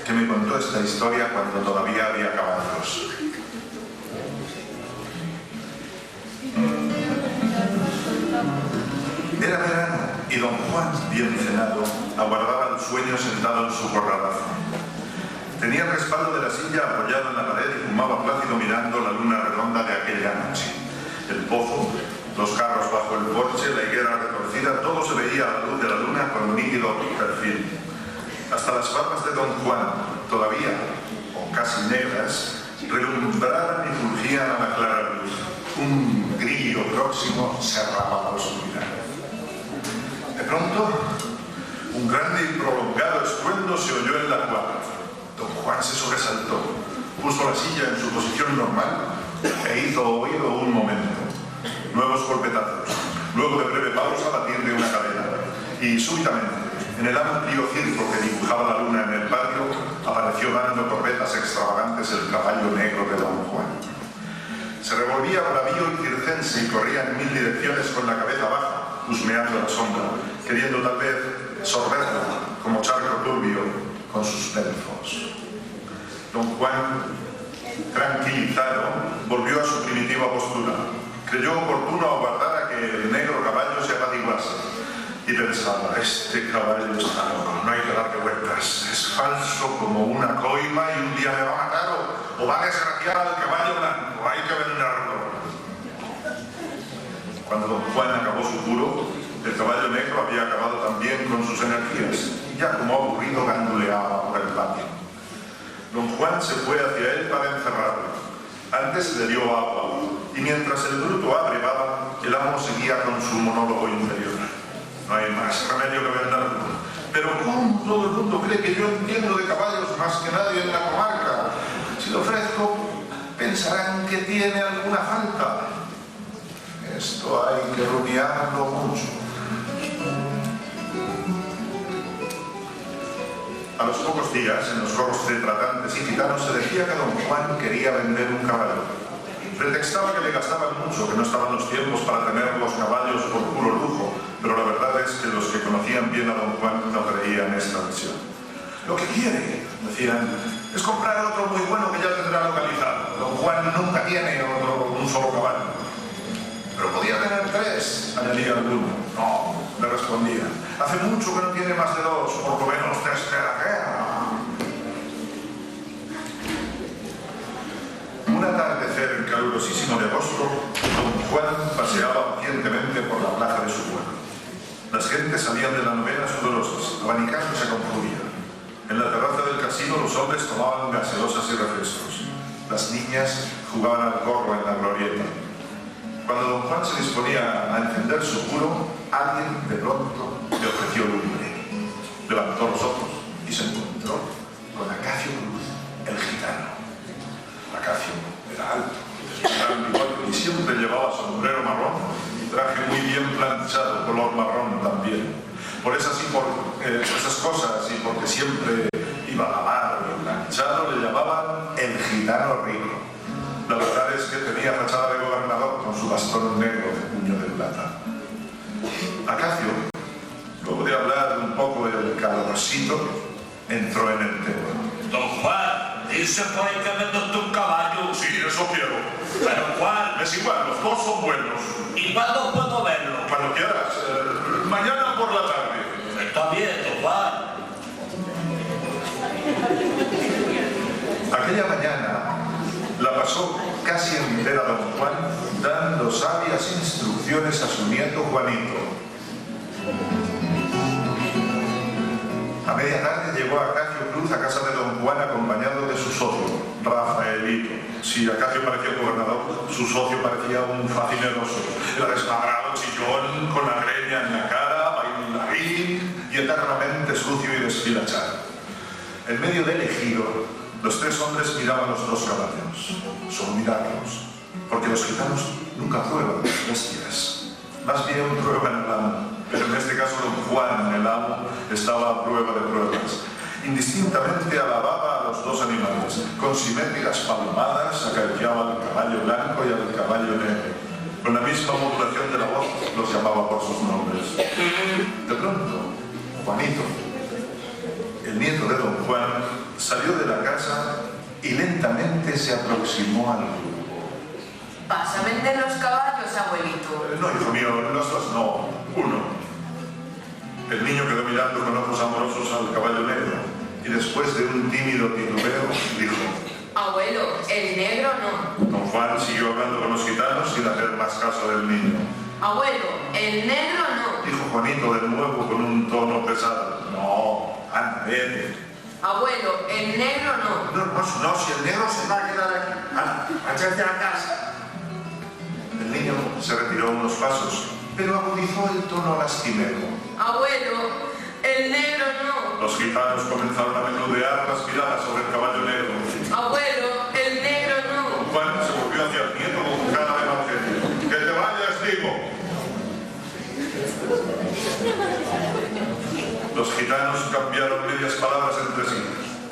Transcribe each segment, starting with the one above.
Que me contó esta historia cuando todavía había caballos. Era verano y don Juan, bien cenado, aguardaba el sueño sentado en su corralazo. Tenía el respaldo de la silla apoyado en la pared y fumaba plácido mirando la luna redonda de aquella noche. El pozo, los carros bajo el porche, la higuera retorcida, todo se veía a la luz de la luna con nítido perfil. Hasta las barbas de don Juan, todavía, o casi negras, relumbraban y fulgían a la clara luz. Un grillo próximo cerraba la oscuridad. De pronto, un grande y prolongado estruendo se oyó en la cuadra. Don Juan se sobresaltó, puso la silla en su posición normal e hizo oído un momento. Nuevos golpetazos, luego de breve pausa batir de una cadena, y súbitamente, en el amplio circo que dibujaba la luna en el patio, apareció dando corbetas extravagantes el caballo negro de don Juan. Se revolvía bravío y circense y corría en mil direcciones con la cabeza baja, husmeando la sombra, queriendo tal vez sorberla como charco turbio con sus pelfos. Don Juan, tranquilizado, volvió a su primitiva postura. Creyó oportuno aguardar a que el negro caballo se apaciguase. Y pensaba, este caballo está loco, no hay que darle vueltas, es falso como una coima y un día me va a matar o va a desgraciar al caballo blanco, hay que venderlo. Cuando don Juan acabó su puro, el caballo negro había acabado también con sus energías, ya como aburrido ganduleaba por el patio. Don Juan se fue hacia él para encerrarlo. Antes le dio agua, y mientras el bruto abrevaba, el amo seguía con su monólogo interior. No hay más remedio que venderlo. Pero ¿cómo todo el mundo cree que yo entiendo de caballos más que nadie en la comarca? Si lo ofrezco, pensarán que tiene alguna falta. Esto hay que rumiarlo mucho. A los pocos días, en los foros de tratantes y gitanos, se decía que don Juan quería vender un caballo. Pretextaba que le gastaban mucho, que no estaban los tiempos para tener los caballos por puro lujo, pero la verdad es que los que conocían bien a don Juan no creían esta versión. Lo que quiere, decían, es comprar otro muy bueno que ya tendrá localizado. Don Juan nunca tiene un solo caballo. Pero podía tener 3, añadía alguno. No, le respondía, hace mucho que no tiene más de 2, por lo menos desde la guerra. Un atardecer calurosísimo de agosto, don Juan paseaba pacientemente por la plaza de su pueblo. Las gentes salían de la novena sudorosas, abanicándose con furia. En la terraza del casino los hombres tomaban gaseosas y refrescos. Las niñas jugaban al corro en la glorieta. Cuando don Juan se disponía a encender su puro, alguien de pronto le ofreció lumbre. Levantó los ojos y se encontró con Acacio Cruz, el gitano. Acacio era alto, gran bigote y siempre llevaba sombrero marrón y traje muy bien planchado, color marrón también. Por esas cosas y porque siempre iba a lavar y planchado, le llamaban el gitano rico. La verdad es que tenía fachada de gobernador con su bastón negro de puño de plata. Acacio, luego de hablar un poco del calorosito, entró en el tema. Don Juan, dice por ahí que vendes un caballo. Sí, eso quiero. Pero Juan, Es igual, los dos son buenos. ¿y cuándo puedo verlo? Cuando quieras, mañana por la tarde. Está bien, don Juan. Aquella mañana la pasó casi entera don Juan dando sabias instrucciones a su nieto Juanito. A media tarde llegó Acacio Cruz a casa de don Juan acompañado de su socio, Rafaelito. Si Acacio parecía el gobernador, su socio parecía un facineroso. Era desmadrado, chillón, con la greña en la cara, bailarín y y eternamente sucio y despilachado. En medio del ejido, los tres hombres miraban los dos caballos, solo mirarlos, porque los gitanos nunca prueban las bestias, más bien prueban el amo, pero en este caso don Juan, el amo, estaba a prueba de pruebas. Indistintamente alababa a los dos animales, con simétricas palmadas acariciaba al caballo blanco y al caballo negro. Con la misma modulación de la voz los llamaba por sus nombres. De pronto, Juanito, el nieto de don Juan, salió de la casa y lentamente se aproximó al grupo. ¿Vas a vender los caballos, abuelito? No, hijo mío, los dos no, uno. El niño quedó mirando con ojos amorosos al caballo negro y después de un tímido titubeo dijo: Abuelo, el negro no. Don Juan siguió hablando con los gitanos sin hacer más caso del niño. Abuelo, el negro no. Dijo Juanito de nuevo con un tono pesado. No, anda, vete. Abuelo, el negro no. No, si el negro se va a quedar aquí. Anda, váyate a la casa. El niño se retiró unos pasos, pero agudizó el tono lastimero. Abuelo, el negro no. Los gitanos comenzaron a menudear las miradas sobre el caballo negro. Abuelo, el negro no. Juan se volvió hacia el nieto con cara de evangelio. ¡Que te vayas, digo! Los gitanos cambiaron medias palabras entre sí.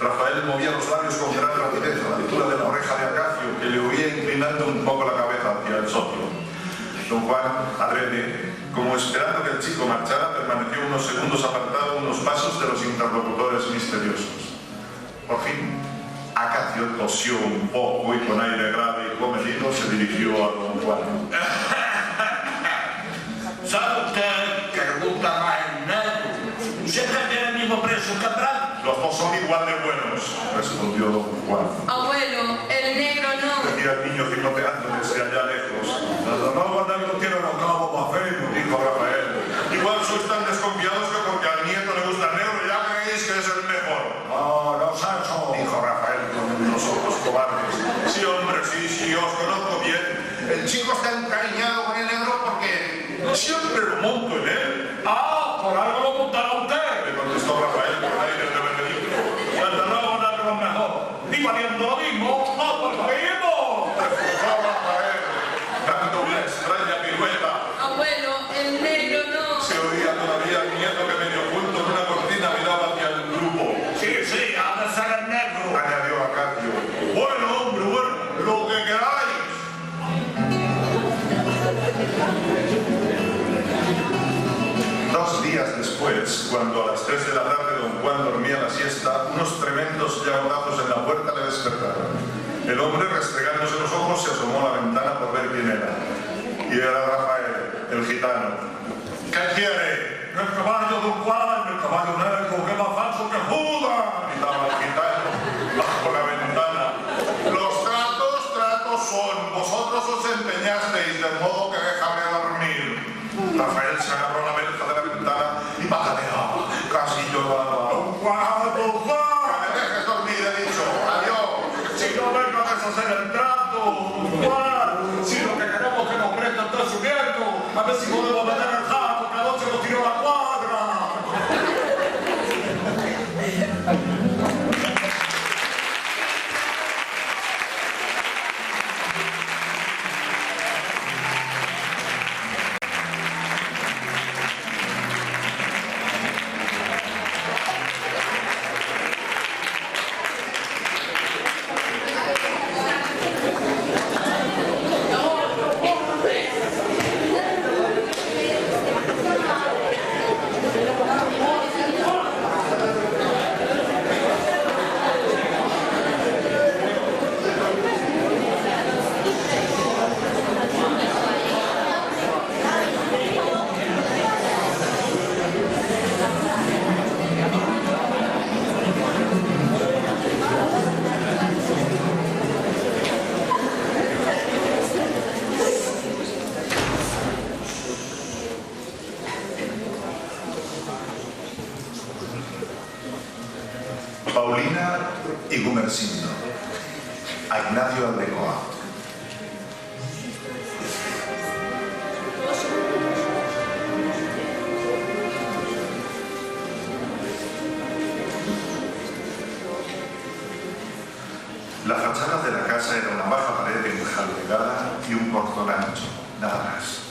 Rafael movía los labios con gran rapidez a la altura de la oreja de Acacio, que le oía inclinando un poco la cabeza hacia el socio. Don Juan, adrede, como esperando que el chico marchara, permaneció unos segundos apartado unos pasos de los interlocutores misteriosos. Por fin, Acacio tosió un poco y con aire grave y comedido se dirigió a don Juan. ¿Sabe usted que le gusta más el negro? ¿Siempre tiene el mismo precio que el blanco? Los dos son igual de buenos, respondió don Juan. Abuelo, el negro no. Decía el niño gimoteando desde allá lejos. No, no tiene los cabos más feos, Dijo Rafael. Igual sois tan desconfiados que porque al nieto le gusta el negro ya creéis que es el mejor. No es eso. Dijo Rafael con unos ojos cobardes. Sí, hombre, sí, os conozco bien. El chico está encariñado con el negro porque siempre lo monto en él. Ah, por algo lo montará usted. Le contestó Rafael con aire de benedicto. Desde luego no es lo mejor. Y valiendo lo mismo, no por lo mismo. Reforzó Rafael, dando una extraña pirueta. Abuelo, el negro no. Se oía todavía al nieto que medio oculto en una cortina miraba hacia el grupo. Sí, ha de ser el negro. Añadió Acacio. Bueno, hombre, lo que queráis. Dos días después, cuando a las 3 de la tarde don Juan dormía la siesta, unos tremendos llamadazos en la puerta le despertaron. El hombre, restregándose los ojos, se asomó a la ventana por ver quién era. Y era Rafael, el gitano. ¿Qué quiere? El caballo, don Juan, el caballo negro, que es más falso que Judas. Gritaba el gitano bajo la ventana. Los tratos son. Vosotros os empeñasteis, de modo que déjame dormir. Rafael se agarró a la verja de la ventana y pataleaba, casi lloraba. Don Juan. ¡Que me dejes dormir, he dicho! ¡Adiós! Si no vengo a deshacer el trato, don Juan. Si lo que queremos es que nos prestan todo su nieto, a ver si podemos meter el jaco que anoche nos tiró la cuadra. Paulina y Gumersindo. A Ignacio Aldecoa. La fachada de la casa era una baja pared enjalbegada y un portón ancho, nada más.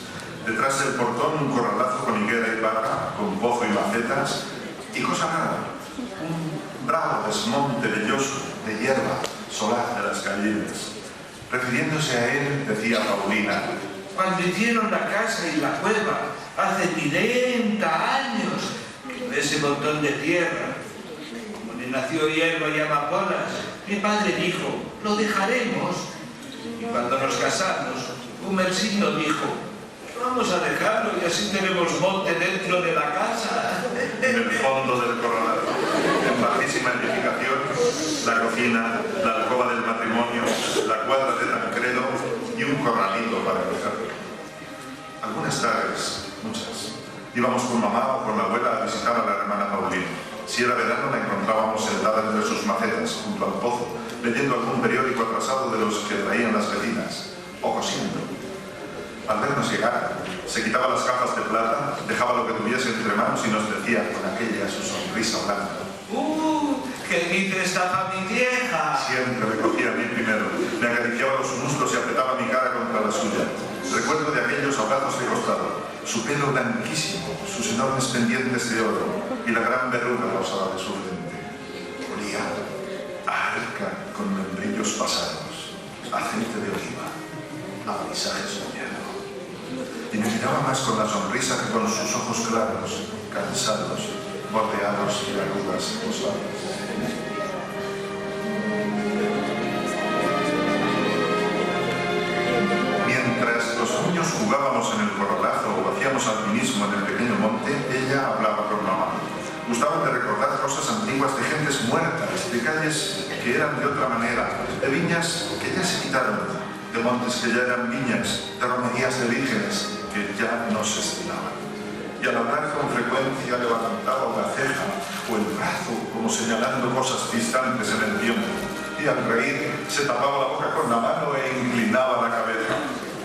Detrás del portón un corralazo con higuera y barra, con pozo y macetas, y cosa rara, un bravo desmonte velloso de hierba solar de las gallinas. Refiriéndose a él, decía Paulina: cuando hicieron la casa y la cueva, hace 40 años, ese montón de tierra, como le nació hierba y amapolas, mi padre dijo, lo dejaremos. Y cuando nos casamos, Humercindo dijo, vamos a dejarlo y así tenemos monte dentro de la casa. En el fondo del corralazo, en bajísima edificación, la cocina, la alcoba del matrimonio, la cuadra de Tancredo y un corralito para empezar. Algunas tardes, muchas, íbamos con mamá o con la abuela a visitar a la hermana Paulina. Si era verano, la encontrábamos sentada entre sus macetas, junto al pozo, leyendo algún periódico atrasado de los que traían las vecinas, o cosiendo. Al vernos llegar, se quitaba las gafas de plata, dejaba lo que tuviese entre manos y nos decía con aquella su sonrisa blanca: ¿qué dice esta mi vieja? Siempre me cogía a mí primero, me acariciaba los muslos y apretaba mi cara contra la suya. Recuerdo de aquellos abrazos de costado, su pelo blanquísimo, sus enormes pendientes de oro y la gran verruga rosada de su frente. Olía a arca con membrillos pasados, aceite de oliva, a paisaje soñado. Y me miraba más con la sonrisa que con sus ojos claros, cansados, bordeados de arrugas rosadas. Mientras los niños jugábamos en el corralazo o hacíamos alpinismo en el pequeño monte, ella hablaba con mamá. Gustaban de recordar cosas antiguas de gentes muertas, de calles que eran de otra manera, de viñas que ya se quitaron, de montes que ya eran viñas, de romerías de vírgenes que ya no se estilaban. Y al hablar con frecuencia levantaba una ceja o el brazo como señalando cosas distantes en el tiempo. Y al reír se tapaba la boca con la mano e inclinaba la cabeza.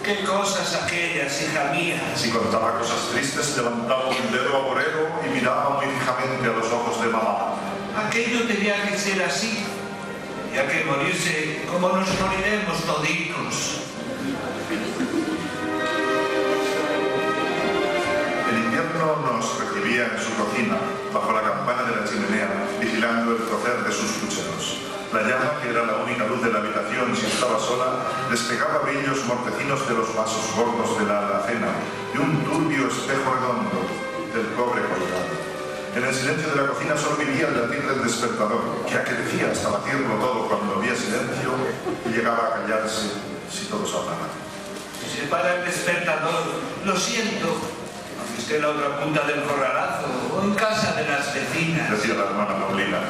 ¿Qué cosas aquellas, hija mía? Si contaba cosas tristes, levantaba un dedo agorero y miraba muy fijamente a los ojos de mamá. Aquello tenía que ser así. Tenía que morirse como nos moriremos toditos. El invierno nos recibía en su cocina, bajo la campana de la chimenea, vigilando el cocer de sus pucheros. La llama, que era la única luz de la habitación si estaba sola, despegaba brillos mortecinos de los vasos gordos de la alacena y un turbio espejo redondo del cobre colgado. En el silencio de la cocina solo vivía el latir del despertador, que acrecía hasta batirlo todo cuando había silencio y llegaba a callarse si todos hablaban. Se para el despertador, lo siento, aunque esté en la otra punta del corralazo o en casa de las vecinas. Decía la hermana Paulina.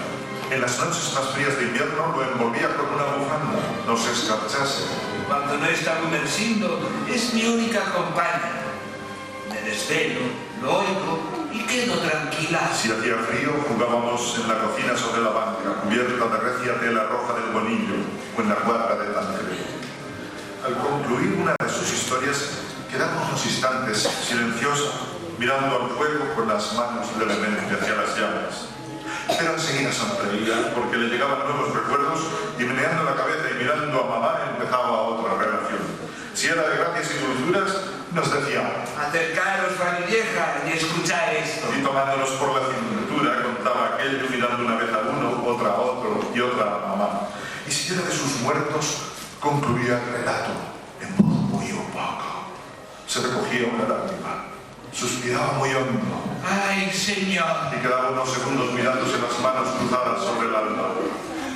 En las noches más frías de invierno lo envolvía con una bufanda, no se escarchase. Cuando no está Humercindo, es mi única compañía. Me desvelo, lo oigo y quedo tranquila. Si hacía frío, jugábamos en la cocina sobre la banca, cubierta de recia tela roja del bonillo, o en la cuadra de Tancredo. Al concluir una de sus historias, quedamos unos instantes, silenciosa, mirando al fuego con las manos levemente hacia las llamas. Pero enseguida sonreía porque le llegaban nuevos recuerdos y meneando la cabeza y mirando a mamá empezaba otra relación. Si era de gracias y dulzuras, nos decía: acercaros, Fanny vieja, y escuchad esto. Y tomándonos por la cintura contaba aquello mirando una vez a uno, otra a otro y otra a mamá. Y si era de sus muertos, concluía el relato en voz muy opaca. Se recogía una lágrima, suspiraba muy hondo. ¡Ay, señor! Y quedaba unos segundos mirándose las manos cruzadas sobre el alma.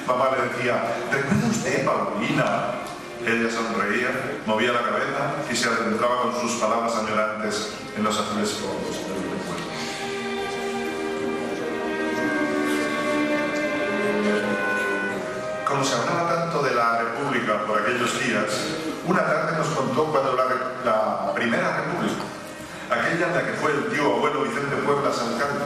Mamá le decía: ¿recuerda usted, Paulina? Ella sonreía, movía la cabeza y se adentraba con sus palabras añorantes en los azules fondos del recuerdo. Como se hablaba tanto de la República por aquellos días, una tarde nos contó cuando la Primera República, aquella en la que fue el tío abuelo Vicente Pueblas alcalde,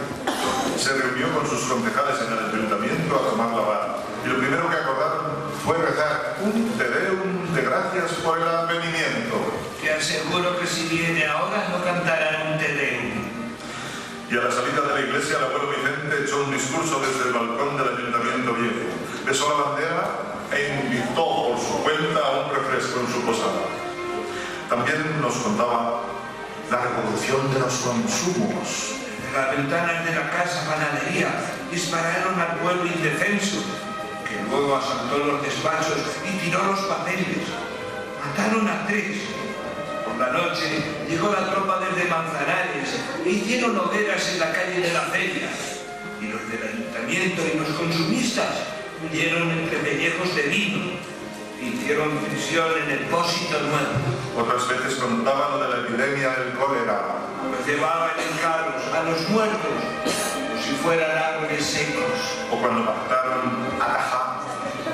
se reunió con sus concejales en el ayuntamiento a tomar la vara. Y lo primero que acordaron fue rezar un Te Deum de gracias por el advenimiento. Te aseguro que si viene ahora no cantarán un Te Deum. Y a la salida de la iglesia, el abuelo Vicente echó un discurso desde el balcón del ayuntamiento viejo. Besó la bandera e invitó con su posada. También nos contaba la revolución de los consumos. De las ventanas de la casa panadería dispararon al pueblo indefenso, que luego asaltó los despachos y tiró los papeles. Mataron a 3. Por la noche llegó la tropa desde Manzanares e hicieron hogueras en la calle de la feria. Y los del ayuntamiento y los consumistas huyeron entre pellejos de vino. Hicieron prisión en el Pósito Nuevo. Otras veces contaban lo de la epidemia del cólera. Los llevaban en carros a los muertos, como si fueran árboles secos. O cuando mataron a Tajá,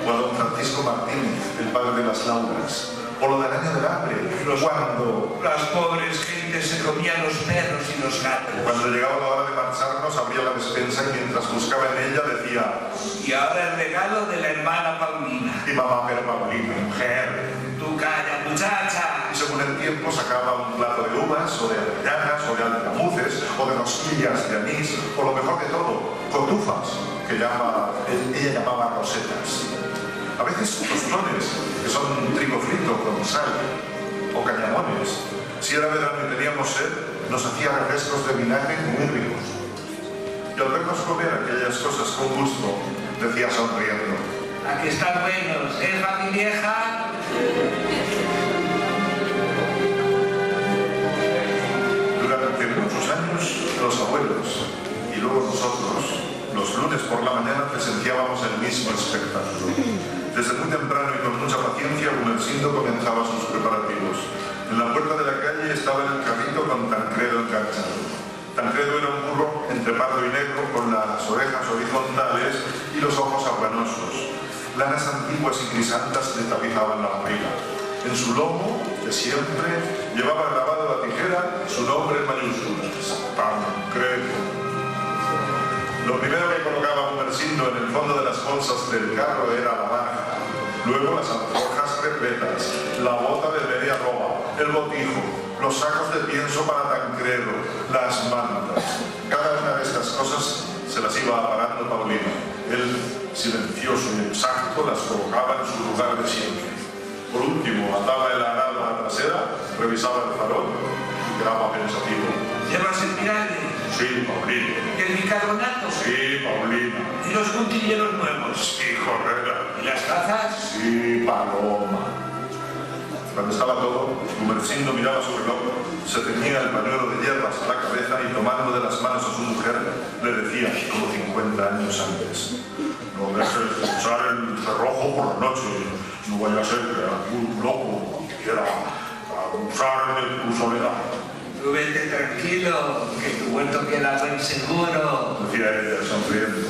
o a don Francisco Martínez, el padre de las Lauras. O lo del año del hambre, cuando Las pobres gentes se comían los perros y los gatos. Cuando llegaba la hora de marcharnos, abría la despensa y mientras buscaba en ella decía: Y ahora el regalo de la hermana Paulina. y mamá, pero Paulina, mujer. Tú calla, muchacha. Y según el tiempo sacaba un plato de uvas, o de avellanas, o de alcamuces, o de rosquillas de anís, o lo mejor de todo, cotufas, que ella llamaba rosetas. A veces tostones, que son trigo frito con sal, o cañamones. Si era verano y teníamos sed, nos hacía refrescos de vinagre muy ricos. Y al vernos comer aquellas cosas con gusto, decía sonriendo: Aquí están buenos, mi vieja. Durante muchos años, los abuelos y luego nosotros, los lunes por la mañana, presenciábamos el mismo espectáculo. Desde muy temprano y con mucha paciencia, Gumersindo comenzaba sus preparativos. En la puerta de la calle estaba el carrito con Tancredo enganchado. Tancredo era un burro entre pardo y negro, con las orejas horizontales y los ojos aguanosos. Lanas antiguas y crisantas le tapizaban la barriga. En su lomo, de siempre, llevaba grabado a tijera su nombre en mayúsculas: Tancredo. Lo primero que colocaba Gumersindo en el fondo de las bolsas del carro era la baraja, luego las alforjas repletas, la bota de media ropa, el botijo, los sacos de pienso para Tancredo, las mantas. Cada una de estas cosas se las iba aparando Paulina. Él, silencioso y exacto, las colocaba en su lugar de siempre. Por último, ataba el arado a la trasera, revisaba el farol y quedaba pensativo. ¿Llevas el vinagre? Sí, Paulina. ¿Y el bicarbonato? Sí, Paulina. ¿Y los puntilleros nuevos? Sí, Correra. ¿Y las tazas? Sí, Paloma. Cuando estaba todo, Gumersindo miraba su reloj, se ceñía el pañuelo de hierbas a la cabeza y, tomando de las manos a su mujer, le decía, como 50 años antes: no dejes de usar el cerrojo por la noche, no vaya a ser que algún loco quiera abusar de tu soledad. Tú vete tranquilo, que tu huerto queda buen seguro. Decía ella, sonriendo.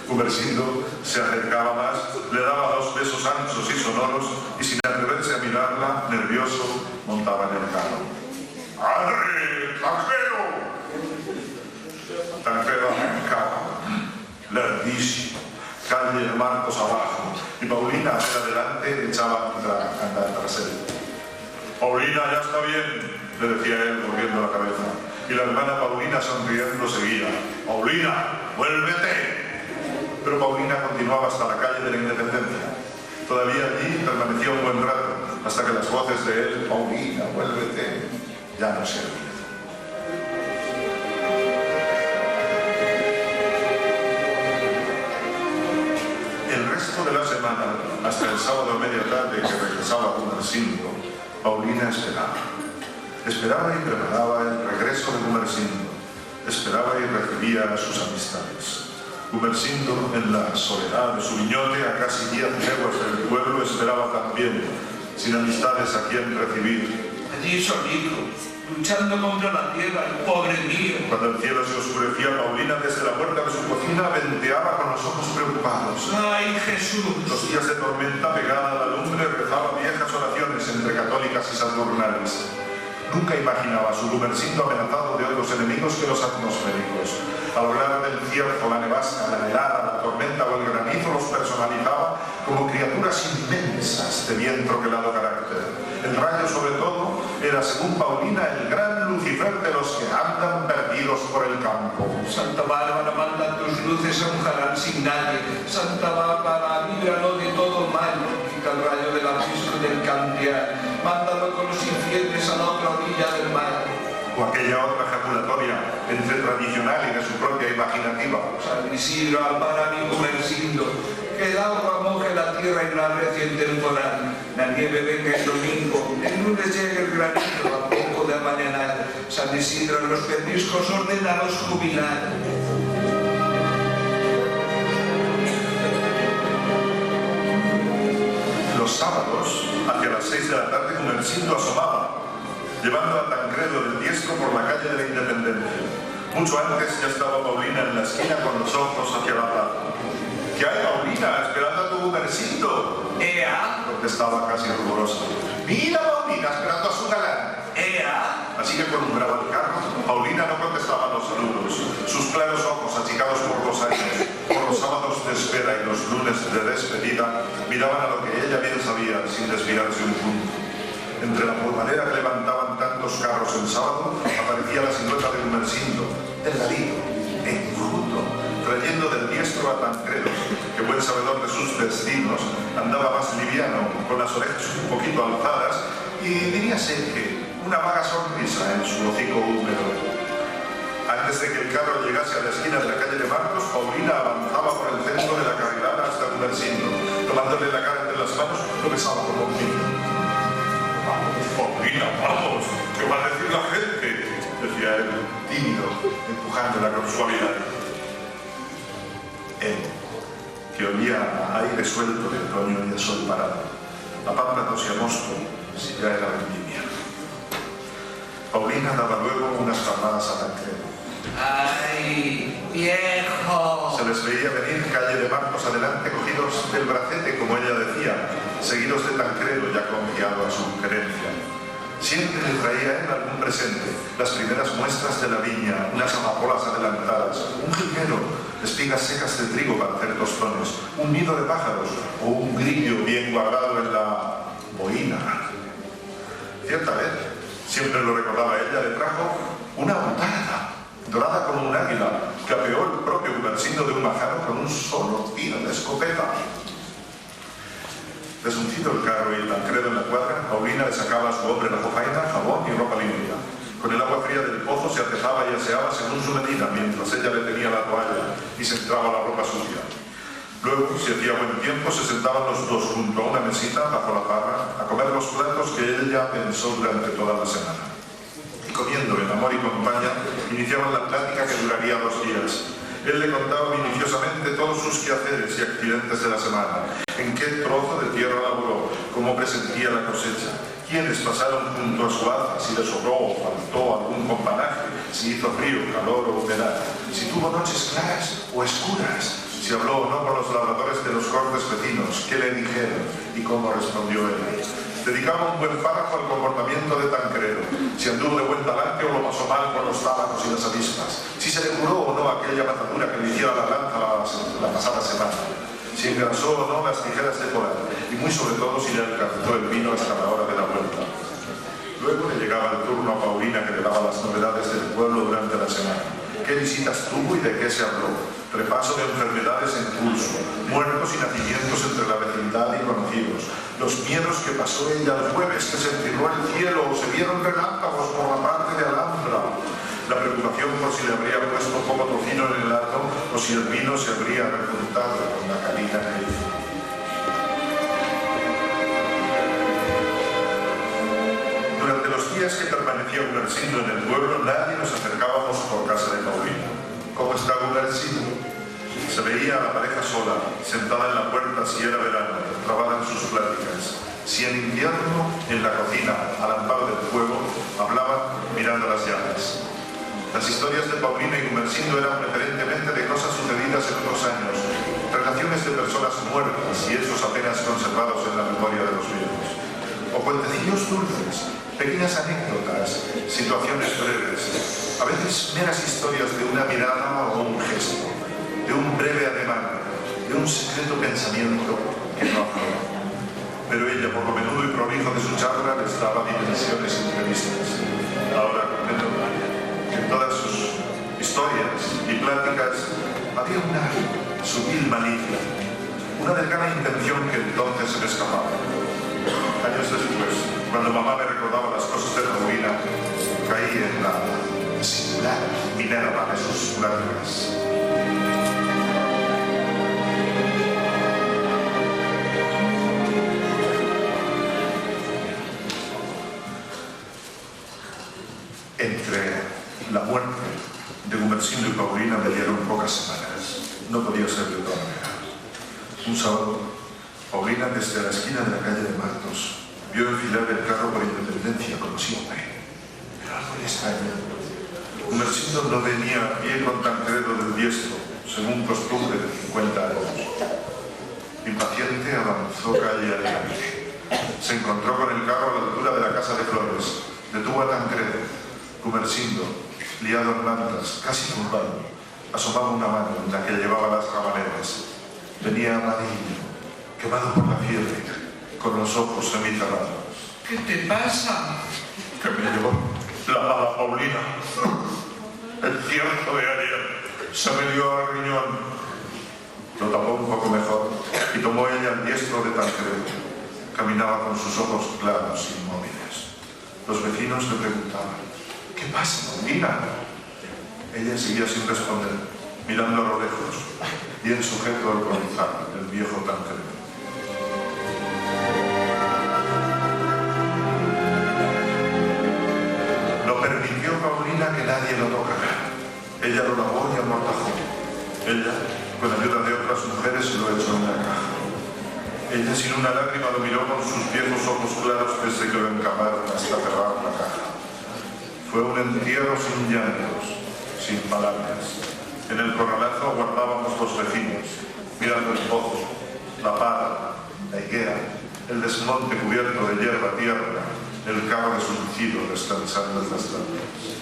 Gumersindo se acercaba más, le daba 2 besos anchos y sonoros y, sin atreverse a mirarla, nervioso, montaba en el carro. ¡Padre! ¡Tancredo! Tancredo arrancaba, lerdísimo, calle de Marcos abajo, y Paulina, hacia adelante, echaba a andar tras él. Paulina, ya está bien, le decía él, moviendo la cabeza. Y la hermana Paulina, sonriendo, seguía: Paulina, vuélvete. Pero Paulina continuaba hasta la calle de la Independencia. Todavía allí permanecía un buen rato, hasta que las voces de él: Paulina, vuélvete, ya no se oían. El resto de la semana, hasta el sábado a media tarde que regresaba Gumersindo, Paulina esperaba. Esperaba y preparaba el regreso de Gumersindo. Esperaba y recibía a sus amistades. Gumersindo, en la soledad de su viñote, a casi 10 leguas del pueblo, esperaba también, sin amistades a quien recibir. Allí solito, luchando contra la tierra, el pobre mío. Cuando el cielo se oscurecía, Paulina, desde la puerta de su cocina, venteaba con los ojos preocupados. ¡Ay, Jesús! Los días de tormenta, pegada a la lumbre, rezaba viejas oraciones entre católicas y saturnales. Nunca imaginaba a su Gumersindo amenazado de otros enemigos que los atmosféricos. Al hablar del cierzo, la nevasca, la helada, la tormenta o el granizo, los personalizaba como criaturas inmensas de bien troquelado carácter. El rayo, sobre todo, era, según Paulina, el gran Lucifer de los que andan perdidos por el campo. Santa Bárbara, manda tus luces a un jarán sin nadie. Santa Bárbara, líbralo de todo mal. Quita el rayo del abismo del cantear. tienes a la otra orilla del mar. O aquella otra ejaculatoria entre tradicional y de su propia imaginativa. San Isidro, ampara mi Gumersindo, que el agua moje la tierra en la recién temporal. La nieve venga el domingo, el lunes llegue el granito, a poco de mañana. San Isidro, los pediscos ordenaros jubilar. Los sábados, hacia las 6 de la tarde, Gumersindo asomaba, llevando a Tancredo del Diestro por la calle de la Independencia. Mucho antes ya estaba Paulina en la esquina con los ojos hacia la plaza. ¿Qué hay, Paulina? Esperando a tu Gumersindo. ¡Ea! Contestaba casi ruborosa. Mira, Paulina, esperando a su galán. ¡Ea! Así que columbraba el carro. Paulina no contestaba los saludos. Sus claros ojos, achicados por los años, por los sábados de espera y los lunes de despedida, miraban a lo que ella bien sabía, sin desviarse un punto. Entre la polvareda que levantaban tantos carros el sábado, aparecía la silueta de Gumersindo, delgadito, enjuto, trayendo del Diestro a Tancredo, que buen sabedor de sus destinos, andaba más liviano, con las orejas un poquito alzadas y diríase que una vaga sonrisa en su hocico húmedo. Antes de que el carro llegase a la esquina de la calle de Marcos, Paulina avanzaba por el centro de la carrilada hasta Gumersindo. Tomándole la cara entre las manos, lo besaba como un niño. ¡Vamos, Paulina, vamos! ¿Qué va a decir la gente?, decía él, tímido, empujándola con suavidad. Él, que olía a aire suelto de otoño y el sol parado, a pámpanos y a mosto, si ya era vendimia. Paulina daba luego unas palmadas a Tancredo. ¡Ay, viejo! Se les veía venir calle de Marcos adelante, cogidos del bracete, como ella decía, seguidos de Tancredo, ya confiado a su querencia. Siempre le traía a él algún presente, las primeras muestras de la viña, unas amapolas adelantadas, un jilguero, espigas secas de trigo para hacer tostones, un nido de pájaros o un grillo bien guardado en la boina. Cierta vez, siempre lo recordaba ella, le trajo una butarda, dorada como un águila, que apeó el propio Gumersindo de un majano con un solo tiro de escopeta. Desuncido el carro y el Tancredo en la cuadra, Paulina le sacaba a su hombre la jofaina, jabón y ropa limpia. Con el agua fría del pozo se atezaba y aseaba según su medida, mientras ella le tenía la toalla y se entraba la ropa sucia. Luego, si hacía buen tiempo, se sentaban los dos junto a una mesita bajo la parra a comer los platos que ella pensó durante toda la semana. Y comiendo en amor y compañía, iniciaban la plática que duraría 2 días. Él le contaba minuciosamente todos sus quehaceres y accidentes de la semana, en qué trozo de tierra laboró, cómo presentía la cosecha, quiénes pasaron junto a su haz, si le sobró o faltó algún companaje, si hizo frío, calor o humedad, si tuvo noches claras o oscuras, si habló o no con los labradores de los cortes vecinos, qué le dijeron y cómo respondió él. Dedicaba un buen párrafo al comportamiento de Tancredo, si anduvo de buen talante o lo pasó mal con los tábanos y las avispas, si se le curó o no aquella matadura que le hiciera la lanza la pasada semana, si engrasó o no las tijeras de polar, y muy sobre todo si le alcanzó el vino hasta la hora de la vuelta. Luego le llegaba el turno a Paulina, que le daba las novedades del pueblo durante la semana. ¿Qué visitas tuvo y de qué se habló? Repaso de enfermedades en curso, muertos y nacimientos entre la vecindad y conocidos, los miedos que pasó ella el jueves, que se encerró el cielo o se vieron relámpagos por la parte de Alhambra, la preocupación por si le habría puesto poco tocino en el hato o si el vino se habría rejuntado con la calina que hizo. Durante los días que permanecía Gumersindo en el pueblo, nadie nos acercábamos por casa de Paulina. ¿Cómo está Gumersindo? Se veía a la pareja sola, sentada en la puerta si era verano, trabada en sus pláticas. Si en invierno, en la cocina, al amparo del fuego, hablaban mirando las llamas. Las historias de Paulina y Gumersindo eran preferentemente de cosas sucedidas en otros años, relaciones de personas muertas y hechos apenas conservados en la memoria de los vivos. O cuentecillos dulces, pequeñas anécdotas, situaciones breves, a veces meras historias de una mirada o un gesto, de un breve ademán, de un secreto pensamiento que no habló. Pero ella, por lo menudo y prolijo de su charla, les daba dimensiones imprevistas. Ahora comprendo que en todas sus historias y pláticas había una sutil malicia, una delgada intención que entonces se me escapaba. Años después, Cuando mamá me recordaba las cosas de Paulina, caí en la singular Minerva de sus lágrimas. Entre la muerte de Gumersindo y Paulina me dieron pocas semanas. No podía ser de otra manera. Un sábado, Paulina, desde la esquina de la calle de Martos, vio enfilar el carro por Independencia, como siempre. Pero algo le extrañó. Gumersindo no venía a pie con Tancredo del Diestro, según costumbre de 50 años. Impaciente, avanzó calle adelante. Se encontró con el carro a la altura de la Casa de Flores. Detuvo a Tancredo. Gumersindo, liado en mantas, casi tumbado, asomaba una mano en la que llevaba las rabaneras. Venía amarillo, quemado por la fiebre, con los ojos semicerrados. ¿Qué te pasa? Que me llevó la mala Paulina. El cierzo de ayer se me dio al riñón. Lo tapó un poco mejor y tomó ella el diestro de Tancredo. Caminaba con sus ojos claros, inmóviles. Los vecinos le preguntaban: ¿qué pasa, Paulina? Ella seguía sin responder, mirando a lo lejos, bien sujeto al colizar del viejo Tancredo. No permitió Paulina que nadie lo tocara. Ella lo lavó y amortajó. Ella, con ayuda de otras mujeres, lo echó en la caja. Ella, sin una lágrima, lo miró con sus viejos ojos claros desde que lo encamaron hasta cerrar la caja. Fue un entierro sin llantos, sin palabras. En el corralazo aguardábamos los vecinos, mirando el pozo, la pala, la higuera, el desmonte cubierto de hierba tierra, el carro de surcido descansando en las lámparas.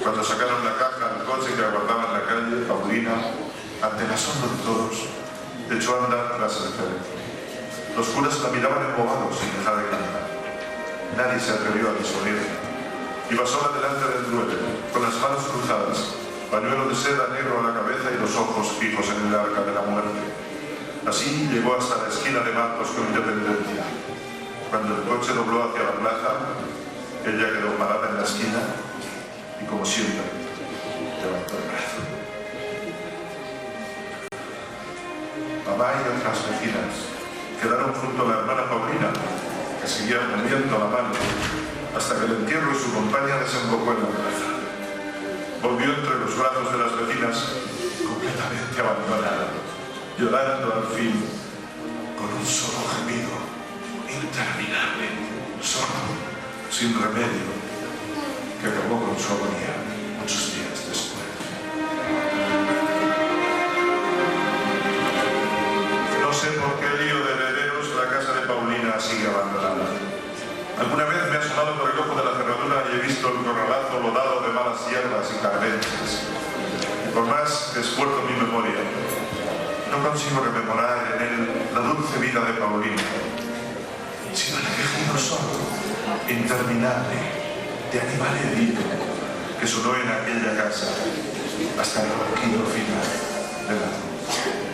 Cuando sacaron la caja al coche que aguardaba en la calle, Paulina, ante el asombro de todos, echó a andar tras el féretro. Los curas la miraban embobados sin dejar de cantar. Nadie se atrevió a disuadirla. Iba sola delante del duelo, con las manos cruzadas, pañuelo de seda negro a la cabeza y los ojos fijos en el arca de la muerte. Así llegó hasta la esquina de Martos con Independencia. Cuando el coche dobló hacia la plaza, ella quedó parada en la esquina y, como siempre, levantó el brazo. Mamá y otras vecinas quedaron junto a la hermana Paulina, que seguía moviendo la mano, hasta que el entierro y su compañía desembocó en la plaza. Volvió entre los brazos de las vecinas, completamente abandonada, llorando al fin, con un solo gemido, interminable, sordo, sin remedio, que acabó con su agonía muchos días después. No sé por qué lío de herederos la casa de Paulina sigue abandonada. Alguna vez me he asomado por el ojo de la cerradura y he visto el corralazo lodado de malas hierbas y cardencias. Y por más que esfuerzo mi memoria, no consigo rememorar en él la dulce vida de Paulina, sino el quejido sordo, interminable, de animal herido, que sonó en aquella casa hasta el ronquido final de la noche.